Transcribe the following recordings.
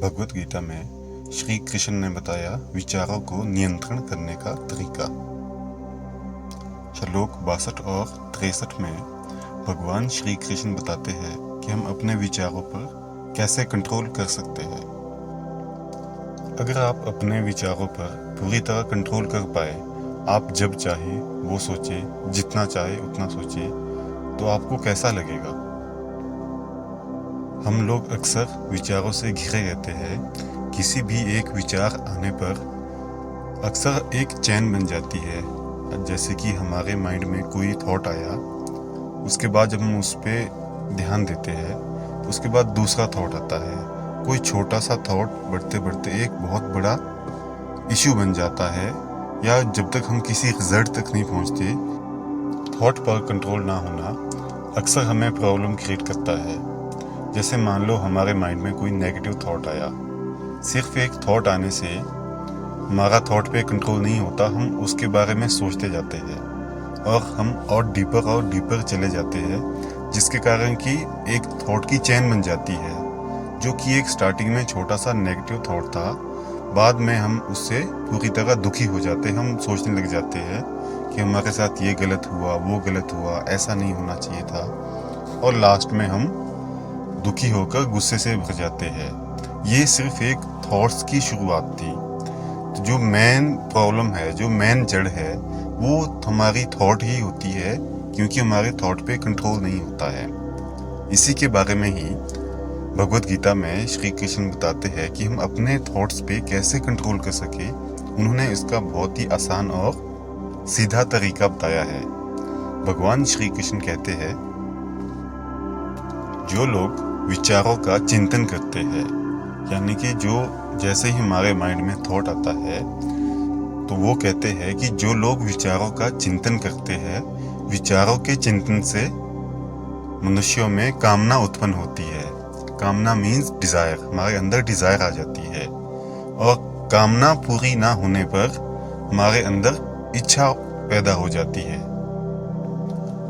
भगवत गीता में श्री कृष्ण ने बताया विचारों को नियंत्रण करने का तरीका। श्लोक 62 और 63 में भगवान श्री कृष्ण बताते हैं कि हम अपने विचारों पर कैसे कंट्रोल कर सकते हैं। अगर आप अपने विचारों पर पूरी तरह कंट्रोल कर पाए, आप जब चाहे वो सोचे, जितना चाहे उतना सोचे, तो आपको कैसा लगेगा? हम लोग अक्सर विचारों से घिरे रहते हैं। किसी भी एक विचार आने पर अक्सर एक चैन बन जाती है। जैसे कि हमारे माइंड में कोई थॉट आया, उसके बाद जब हम उस पर ध्यान देते हैं तो उसके बाद दूसरा थॉट आता है। कोई छोटा सा थॉट बढ़ते बढ़ते एक बहुत बड़ा इश्यू बन जाता है, या जब तक हम किसी रिजल्ट तक नहीं पहुंचते, थॉट पर कंट्रोल ना होना अक्सर हमें प्रॉब्लम क्रिएट करता है। जैसे मान लो हमारे माइंड में कोई नेगेटिव थॉट आया, सिर्फ एक थॉट आने से हमारा थॉट पे कंट्रोल नहीं होता, हम उसके बारे में सोचते जाते हैं और हम और डीपर चले जाते हैं, जिसके कारण कि एक थॉट की चेन बन जाती है, जो कि एक स्टार्टिंग में छोटा सा नेगेटिव थॉट था। बाद में हम उससे पूरी तरह दुखी हो जाते हैं। हम सोचने लग जाते हैं कि हमारे साथ ये गलत हुआ, वो गलत हुआ, ऐसा नहीं होना चाहिए था, और लास्ट में हम दुखी होकर गुस्से से भर जाते हैं। ये सिर्फ एक थॉट्स की शुरुआत थी। तो जो मेन प्रॉब्लम है, जो मेन जड़ है, वो हमारी थॉट ही होती है, क्योंकि हमारे थॉट पे कंट्रोल नहीं होता है। इसी के बारे में ही भगवत गीता में श्री कृष्ण बताते हैं कि हम अपने थॉट्स पे कैसे कंट्रोल कर सके। उन्होंने इसका बहुत ही आसान और सीधा तरीका बताया है। भगवान श्री कृष्ण कहते हैं, जो लोग विचारों का चिंतन करते हैं, यानी कि जो जैसे ही हमारे माइंड में थॉट आता है, तो वो कहते हैं कि जो लोग विचारों का चिंतन करते हैं, विचारों के चिंतन से मनुष्यों में कामना उत्पन्न होती है। कामना मीन्स डिजायर, हमारे अंदर डिजायर आ जाती है, और कामना पूरी ना होने पर हमारे अंदर इच्छा पैदा हो जाती है।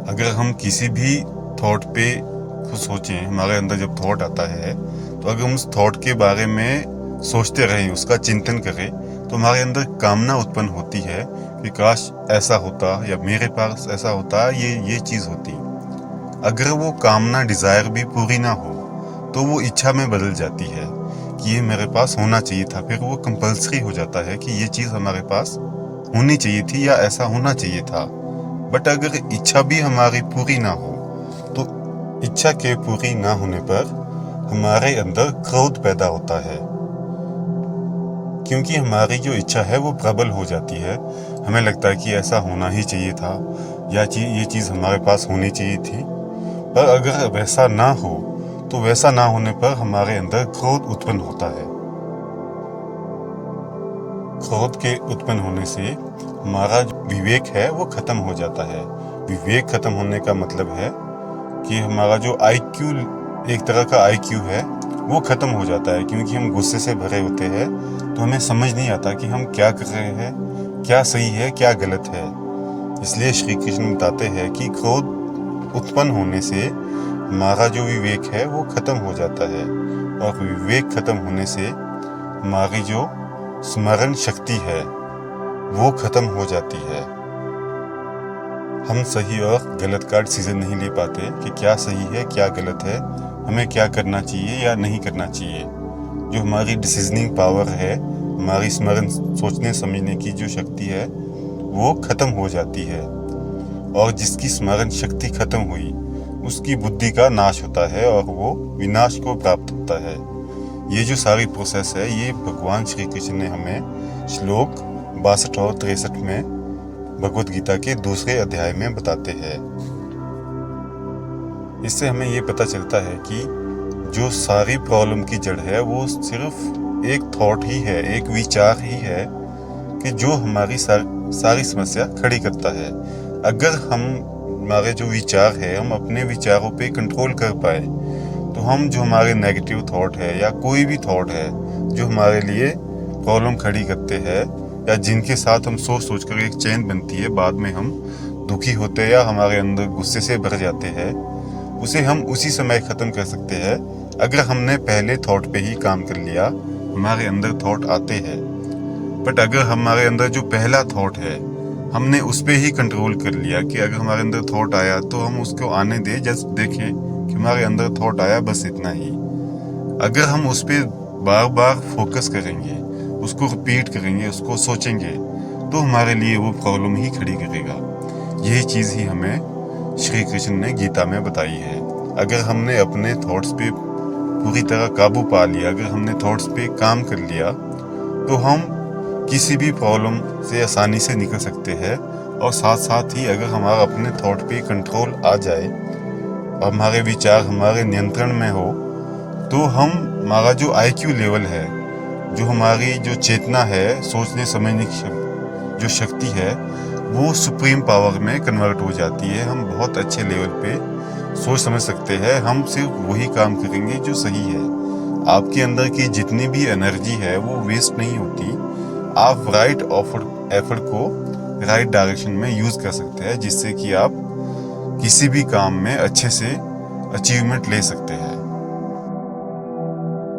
अगर हम किसी भी थॉट पे कुछ सोचें, हमारे अंदर जब थॉट आता है, तो अगर हम उस थॉट के बारे में सोचते रहें, उसका चिंतन करें, तो हमारे अंदर कामना उत्पन्न होती है कि काश ऐसा होता, या मेरे पास ऐसा होता, ये चीज़ होती। अगर वो कामना, डिज़ायर भी पूरी ना हो, तो वो इच्छा में बदल जाती है कि ये मेरे पास होना चाहिए था। फिर वो कंपल्सरी हो जाता है कि ये चीज़ हमारे पास होनी चाहिए थी, या ऐसा होना चाहिए था। बट अगर इच्छा भी हमारी पूरी ना हो, तो इच्छा के पूरी ना होने पर हमारे अंदर क्रोध पैदा होता है, क्योंकि हमारी जो इच्छा है वो प्रबल हो जाती है। हमें लगता है कि ऐसा होना ही चाहिए था, या ये चीज़ हमारे पास होनी चाहिए थी। पर अगर वैसा ना हो, तो वैसा ना होने पर हमारे अंदर क्रोध उत्पन्न होता है। क्रोध के उत्पन्न होने से हमारा जो विवेक है वो खत्म हो जाता है। विवेक खत्म होने का मतलब है कि हमारा जो IQ, एक तरह का IQ है, वो खत्म हो जाता है, क्योंकि हम गुस्से से भरे होते हैं, तो हमें समझ नहीं आता कि हम क्या कर रहे हैं, क्या सही है, क्या गलत है। इसलिए श्री कृष्ण बताते हैं कि क्रोध उत्पन्न होने से हमारा जो विवेक है वो खत्म हो जाता है, और विवेक खत्म होने से हमारी जो स्मरण शक्ति है वो खत्म हो जाती है। हम सही और गलत का डिसीजन नहीं ले पाते कि क्या सही है, क्या गलत है, हमें क्या करना चाहिए या नहीं करना चाहिए। जो हमारी डिसीजनिंग पावर है, हमारी स्मरण, सोचने समझने की जो शक्ति है, वो खत्म हो जाती है, और जिसकी स्मरण शक्ति खत्म हुई, उसकी बुद्धि का नाश होता है और वो विनाश को प्राप्त होता है। ये जो सारी प्रोसेस है, ये भगवान श्री कृष्ण ने हमें श्लोक 62 और 63 में भगवत गीता के दूसरे अध्याय में बताते हैं। इससे हमें ये पता चलता है कि जो सारी प्रॉब्लम की जड़ है वो सिर्फ एक थॉट ही है, एक विचार ही है, कि जो हमारी सारी समस्या खड़ी करता है। अगर हमारे जो विचार है, हम अपने विचारों पे कंट्रोल कर पाए, तो हम जो हमारे नेगेटिव थॉट है, या कोई भी थॉट है जो हमारे लिए प्रॉब्लम खड़ी करते हैं, या जिनके साथ हम सोच कर एक चैन बनती है, बाद में हम दुखी होते हैं या हमारे अंदर गुस्से से भर जाते हैं, उसे हम उसी समय ख़त्म कर सकते हैं अगर हमने पहले थॉट पे ही काम कर लिया, हमारे अंदर थॉट आते हैं, बट अगर हमारे अंदर जो पहला थॉट है हमने उस पे ही कंट्रोल कर लिया कि अगर हमारे अंदर थॉट आया तो हम उसको आने दें, जस्ट देखें कि हमारे अंदर थॉट आया, बस इतना ही। अगर हम उस पे बार बार फोकस करेंगे, उसको रिपीट करेंगे, उसको सोचेंगे, तो हमारे लिए वो प्रॉब्लम ही खड़ी करेगा। यही चीज़ ही हमें श्री कृष्ण ने गीता में बताई है। अगर हमने अपने थॉट्स पे पूरी तरह काबू पा लिया, अगर हमने थॉट्स पे काम कर लिया, तो हम किसी भी प्रॉब्लम से आसानी से निकल सकते हैं। और साथ साथ ही अगर हमारा अपने थॉट पे कंट्रोल आ जाए और हमारे विचार हमारे नियंत्रण में हो, तो हम हमारा जो IQ लेवल है, जो हमारी जो चेतना है, सोचने समझने की जो शक्ति है, वो सुप्रीम पावर में कन्वर्ट हो जाती है। हम बहुत अच्छे लेवल पे सोच समझ सकते हैं। हम सिर्फ वही काम करेंगे जो सही है। आपके अंदर की जितनी भी एनर्जी है वो वेस्ट नहीं होती। आप राइट एफर्ट को राइट डायरेक्शन में यूज कर सकते हैं, जिससे कि आप किसी भी काम में अच्छे से अचीवमेंट ले सकते हैं।